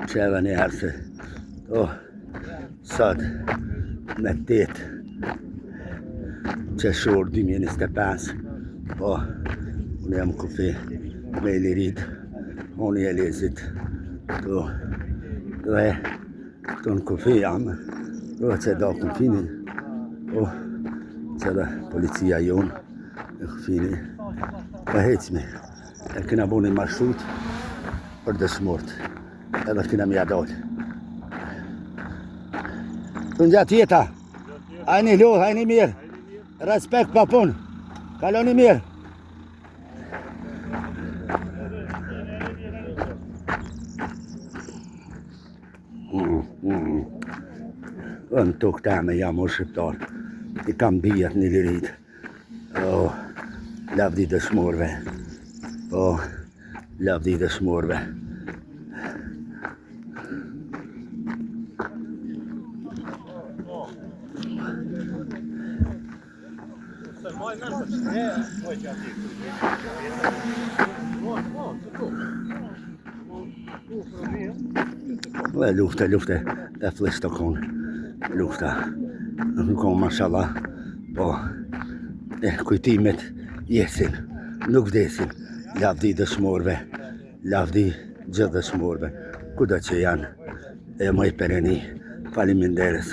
Që edhe një herë se sot me 8 qershor 2025 unë jam kufi me Ilirit, unë i Elezit dhe këtu në kufi jam që da kufini që dhe policia jonë e kufini e hecmi e kina bu një marshut për dëshmort edhe kina mja dollë. Të në gjatë jeta, hajni lodhë, hajni mirë, respekt pa punë, kaloni mirë. Në tokë teme jam o shqiptar, i kam bijat në Ilirit, lavdi dëshmorve, lavdi dëshmorve. Lufte, dhe flisht të konë, lufta, në konë, mashallah, kujtimet jesin, nuk vdesin, lavdi dëshmorve, lavdi gjithë dëshmorve, kuda që janë, e më i pereni, faleminderes.